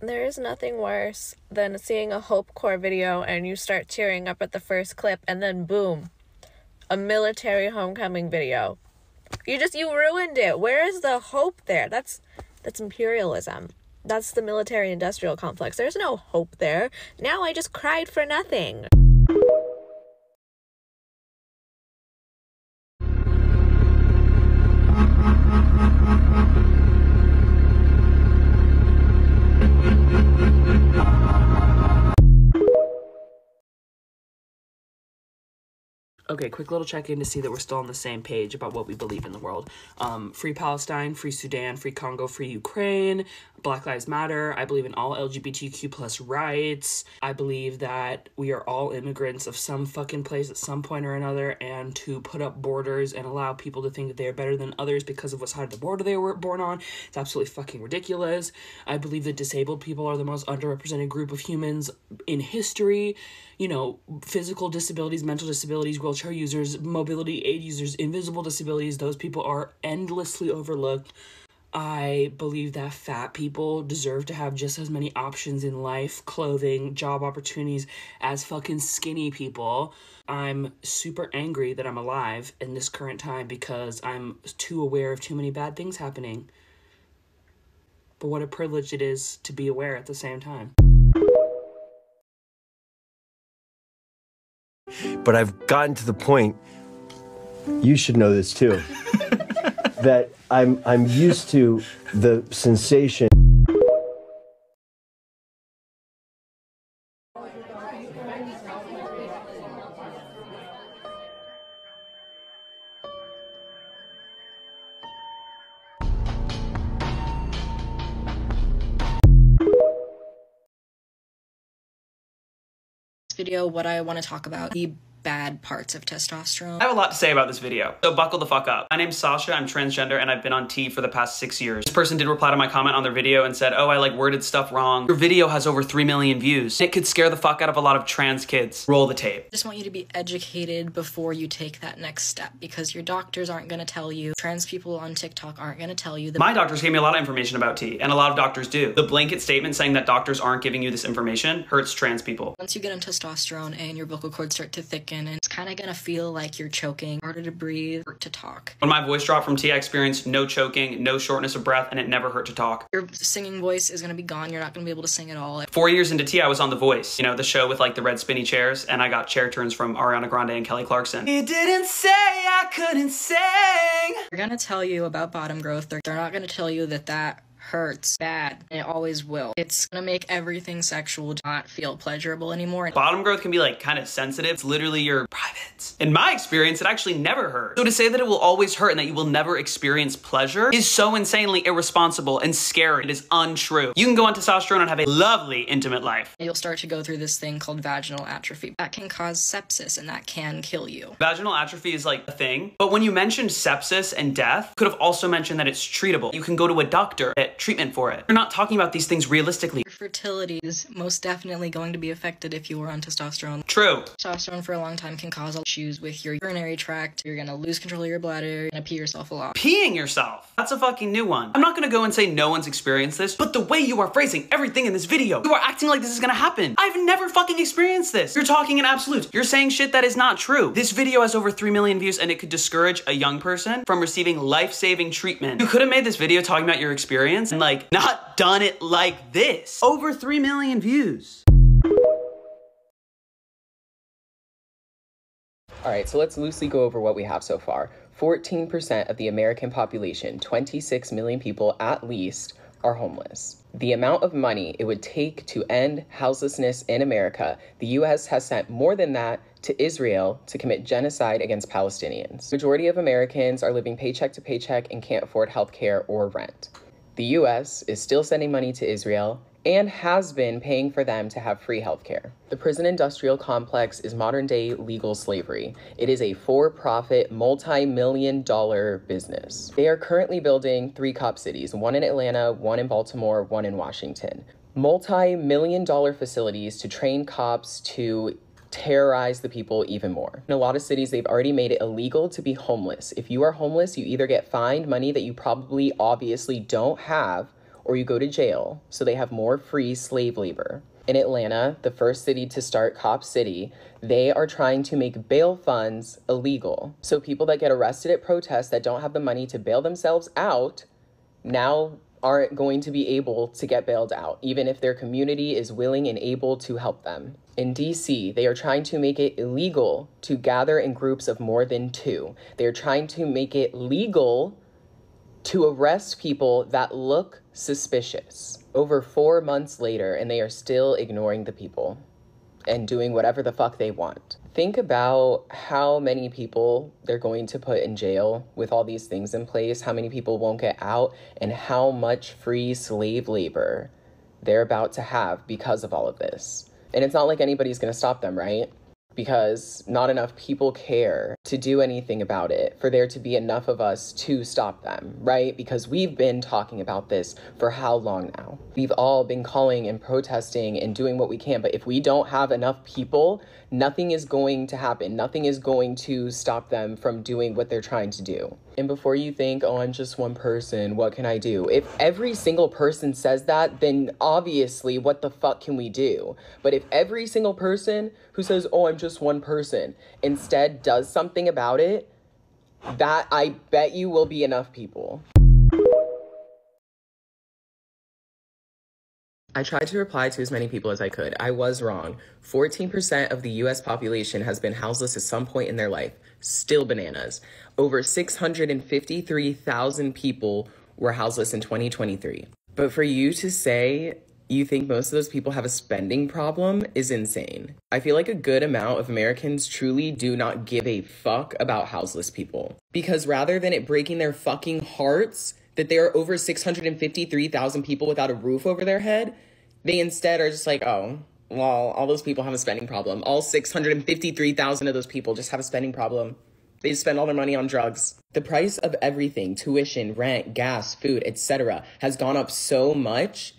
There is nothing worse than seeing a Hope Corps video and you start tearing up at the first clip and then boom, a military homecoming video. You ruined it. Where is the hope there? That's imperialism. That's the military-industrial complex. There's no hope there. Now I just cried for nothing. Okay, quick little check-in to see that we're still on the same page about what we believe in the world. Free Palestine, free Sudan, free Congo, free Ukraine, Black Lives Matter. I believe in all LGBTQ plus rights. I believe that we are all immigrants of some fucking place at some point or another, and to put up borders and allow people to think that they are better than others because of what side of the border they were born on, it's absolutely fucking ridiculous. I believe that disabled people are the most underrepresented group of humans in history. You know, physical disabilities, mental disabilities, wheelchair users, mobility aid users, invisible disabilities, those people are endlessly overlooked. I believe that fat people deserve to have just as many options in life, clothing, job opportunities as fucking skinny people. I'm super angry that I'm alive in this current time because I'm too aware of too many bad things happening. But what a privilege it is to be aware at the same time. But I've gotten to the point, you should know this too, that I'm used to the sensation. Video, what I want to talk about, the bad parts of testosterone. I have a lot to say about this video, so buckle the fuck up. My name's Sasha, I'm transgender, and I've been on T for the past 6 years. This person did reply to my comment on their video and said, oh, I like worded stuff wrong. Your video has over 3 million views. It could scare the fuck out of a lot of trans kids. Roll the tape. I just want you to be educated before you take that next step, because your doctors aren't going to tell you, trans people on TikTok aren't going to tell you. My doctors gave me a lot of information about T, and a lot of doctors do. The blanket statement saying that doctors aren't giving you this information hurts trans people. Once you get on testosterone and your vocal cords start to thicken, and it's kind of gonna feel like you're choking, harder to breathe, hurt to talk. When my voice dropped from T, I experienced no choking, no shortness of breath, and it never hurt to talk. Your singing voice is gonna be gone. You're not gonna be able to sing at all. 4 years into T, I was on The Voice, you know, the show with like the red spinny chairs, and I got chair turns from Ariana Grande and Kelly Clarkson. He didn't say I couldn't sing. They're gonna tell you about bottom growth. They're not gonna tell you that hurts bad, and it always will. It's gonna make everything sexual not feel pleasurable anymore. Bottom growth can be like kind of sensitive. It's literally your privates. In my experience, it actually never hurt. So to say that it will always hurt and that you will never experience pleasure is so insanely irresponsible and scary. It is untrue. You can go on testosterone and have a lovely intimate life. You'll start to go through this thing called vaginal atrophy. That can cause sepsis and that can kill you. Vaginal atrophy is like a thing, but when you mentioned sepsis and death, you could have also mentioned that it's treatable. You can go to a doctor at treatment for it. You're not talking about these things realistically. Your fertility is most definitely going to be affected if you are on testosterone. True. Testosterone for a long time can cause issues with your urinary tract. You're gonna lose control of your bladder. You're gonna pee yourself a lot. Peeing yourself. That's a fucking new one. I'm not gonna go and say no one's experienced this, but the way you are phrasing everything in this video, you are acting like this is gonna happen. I've never fucking experienced this. You're talking in absolutes. You're saying shit that is not true. This video has over 3 million views and it could discourage a young person from receiving life-saving treatment. You could have made this video talking about your experience and like not done it like this. Over 3 million views. All right, so let's loosely go over what we have so far. 14% of the American population, 26 million people at least, are homeless. The amount of money it would take to end houselessness in America, the US has sent more than that to Israel to commit genocide against Palestinians. Majority of Americans are living paycheck to paycheck and can't afford healthcare or rent. The US is still sending money to Israel and has been paying for them to have free healthcare. The prison industrial complex is modern-day legal slavery. It is a for-profit, multi-million-dollar business. They are currently building 3 cop cities, one in Atlanta, one in Baltimore, one in Washington. Multi-million-dollar facilities to train cops to terrorize the people even more. In a lot of cities, they've already made it illegal to be homeless. If you are homeless, you either get fined money that you probably obviously don't have, or you go to jail. So they have more free slave labor. In Atlanta, the first city to start Cop City, they are trying to make bail funds illegal. So people that get arrested at protests that don't have the money to bail themselves out now aren't going to be able to get bailed out, even if their community is willing and able to help them. In DC, they are trying to make it illegal to gather in groups of more than 2. They are trying to make it legal to arrest people that look suspicious. Over 4 months later, and they are still ignoring the people and doing whatever the fuck they want. Think about how many people they're going to put in jail with all these things in place, how many people won't get out, and how much free slave labor they're about to have because of all of this. And it's not like anybody's gonna stop them, right? Because not enough people care to do anything about it for there to be enough of us to stop them, right? Because we've been talking about this for how long now? We've all been calling and protesting and doing what we can, but if we don't have enough people, nothing is going to happen. Nothing is going to stop them from doing what they're trying to do. And before you think, oh, I'm just one person, what can I do? If every single person says that, then obviously what the fuck can we do? But if every single person who says, oh, I'm just one person, instead does something about it, that I bet you will be enough people. I tried to reply to as many people as I could. I was wrong. 14% of the US population has been houseless at some point in their life. Still bananas. Over 653,000 people were houseless in 2023. But for you to say you think most of those people have a spending problem is insane. I feel like a good amount of Americans truly do not give a fuck about houseless people. Because rather than it breaking their fucking hearts that there are over 653,000 people without a roof over their head, they instead are just like, oh, well, all those people have a spending problem. All 653,000 of those people just have a spending problem. They just spend all their money on drugs. The price of everything, tuition, rent, gas, food, etc., has gone up so much,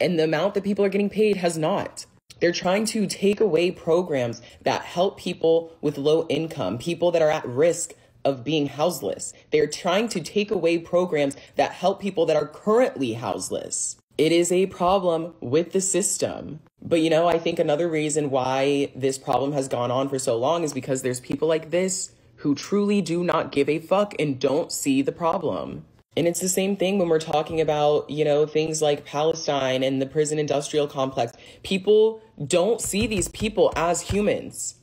and the amount that people are getting paid has not. They're trying to take away programs that help people with low income, people that are at risk of being houseless. They're trying to take away programs that help people that are currently houseless. It is a problem with the system. But you know, I think another reason why this problem has gone on for so long is because there's people like this who truly do not give a fuck and don't see the problem. And it's the same thing when we're talking about, you know, things like Palestine and the prison industrial complex. People don't see these people as humans.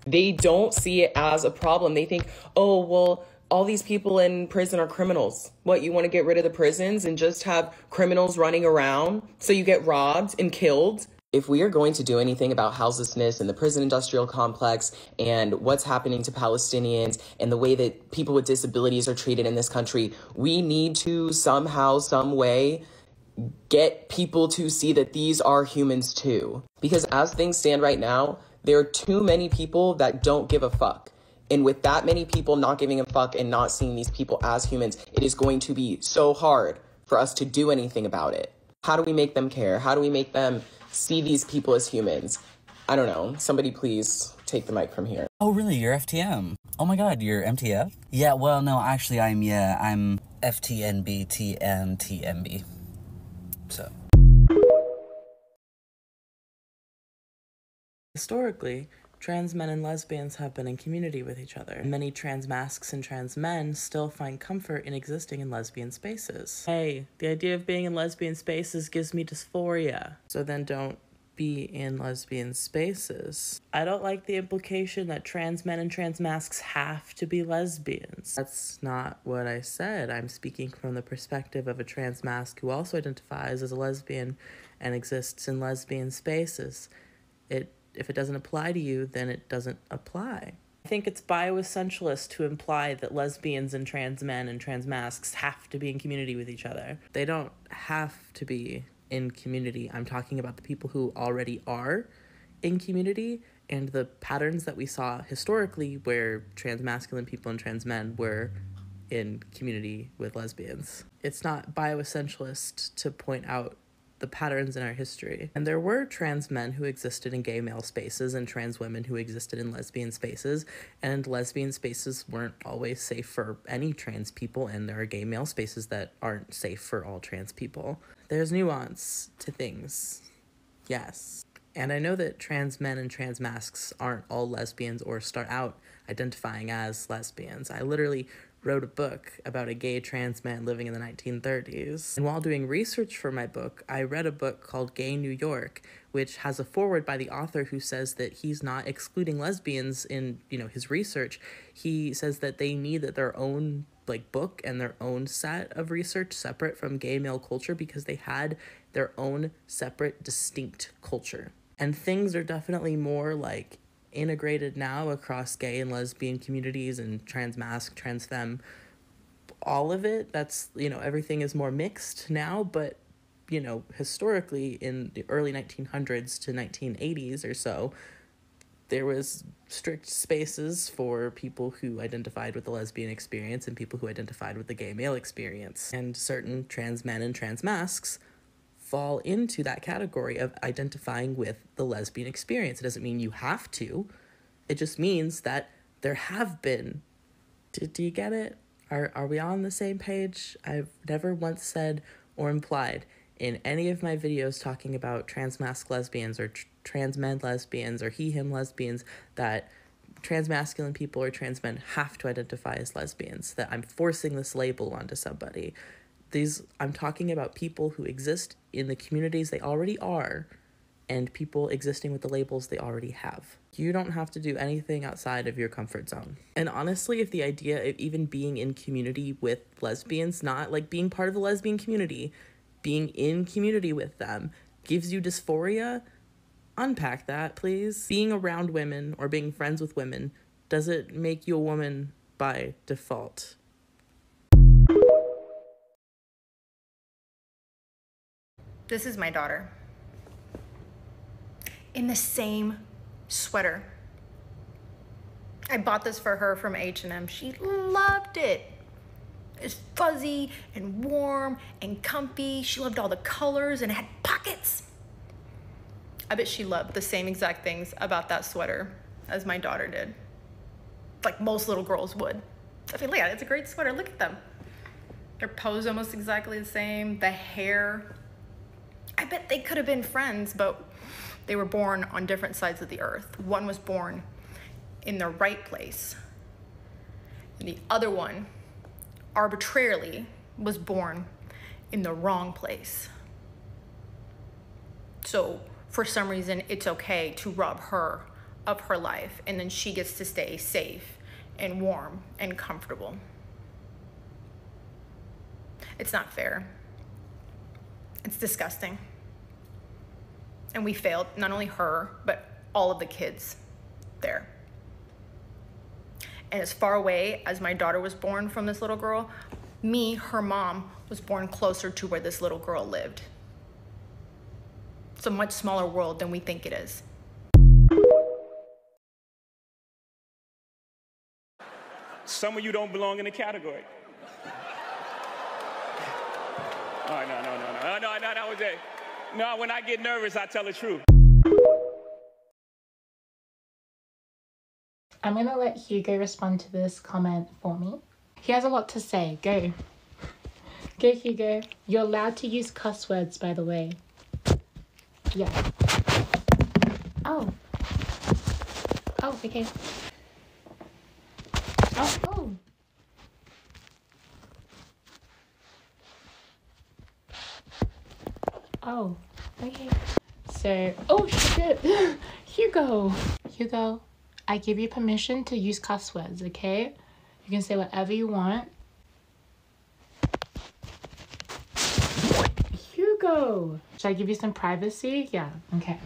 They don't see it as a problem. They think, oh, well, all these people in prison are criminals. What, you want to get rid of the prisons and just have criminals running around so you get robbed and killed? If we are going to do anything about houselessness and the prison industrial complex and what's happening to Palestinians and the way that people with disabilities are treated in this country, we need to somehow, some way, get people to see that these are humans too. Because as things stand right now, there are too many people that don't give a fuck. And with that many people not giving a fuck and not seeing these people as humans, it is going to be so hard for us to do anything about it. How do we make them care? How do we make them see these people as humans? I don't know. Somebody please take the mic from here. Oh, really? You're FTM? Oh my God, you're MTF? Yeah, well, no, actually, I'm FTNB, TNTMB. So. Historically, trans men and lesbians have been in community with each other. Many trans masks and trans men still find comfort in existing in lesbian spaces. Hey, the idea of being in lesbian spaces gives me dysphoria. So then don't be in lesbian spaces. I don't like the implication that trans men and trans masks have to be lesbians. That's not what I said. I'm speaking from the perspective of a trans mask who also identifies as a lesbian and exists in lesbian spaces. If it doesn't apply to you, then it doesn't apply. I think it's bioessentialist to imply that lesbians and trans men and trans masks have to be in community with each other. They don't have to be in community. I'm talking about the people who already are in community and the patterns that we saw historically where trans masculine people and trans men were in community with lesbians. It's not bioessentialist to point out the patterns in our history. And there were trans men who existed in gay male spaces and trans women who existed in lesbian spaces, and lesbian spaces weren't always safe for any trans people, and there are gay male spaces that aren't safe for all trans people. There's nuance to things, yes. And I know that trans men and trans masks aren't all lesbians or start out identifying as lesbians. I literally wrote a book about a gay trans man living in the 1930s. And while doing research for my book, I read a book called Gay New York, which has a foreword by the author who says that he's not excluding lesbians in, his research. He says that they need their own book and their own set of research separate from gay male culture because they had their own separate, distinct culture. And things are definitely more integrated now across gay and lesbian communities and trans masc, trans femme, all of it. That's, everything is more mixed now, but, historically in the early 1900s to 1980s or so, there was strict spaces for people who identified with the lesbian experience and people who identified with the gay male experience. And certain trans men and trans mascs fall into that category of identifying with the lesbian experience. It doesn't mean you have to. It just means that there have been. Do you get it? Are we on the same page? I've never once said or implied in any of my videos talking about trans masc lesbians or trans men lesbians or he him lesbians that trans masculine people or trans men have to identify as lesbians, that I'm forcing this label onto somebody. I'm talking about people who exist in the communities they already are and people existing with the labels they already have. You don't have to do anything outside of your comfort zone. And honestly, if the idea of even being in community with lesbians, not being part of the lesbian community, being in community with them, gives you dysphoria, unpack that, please. Being around women or being friends with women doesn't make you a woman by default. This is my daughter. In the same sweater. I bought this for her from H&M. She loved it. It's fuzzy and warm and comfy. She loved all the colors and it had pockets. I bet she loved the same exact things about that sweater as my daughter did. Like most little girls would. I mean, yeah, it's a great sweater. Look at them. Their pose almost exactly the same. The hair. I bet they could have been friends, but they were born on different sides of the earth. One was born in the right place, and the other one arbitrarily was born in the wrong place. So for some reason, it's okay to rob her of her life, and then she gets to stay safe and warm and comfortable. It's not fair. It's disgusting. And we failed, not only her, but all of the kids there. And as far away as my daughter was born from this little girl, me, her mom, was born closer to where this little girl lived. It's a much smaller world than we think it is. Some of you don't belong in the category. Oh, no, that was it. No, when I get nervous, I tell the truth. I'm gonna let Hugo respond to this comment for me. He has a lot to say. Go. Go, Hugo. You're allowed to use cuss words, by the way. Yeah. Oh. Oh, okay. Oh. Oh, okay. So, oh shit. Hugo, I give you permission to use cuss words, okay? You can say whatever you want. Hugo, should I give you some privacy? Yeah, okay.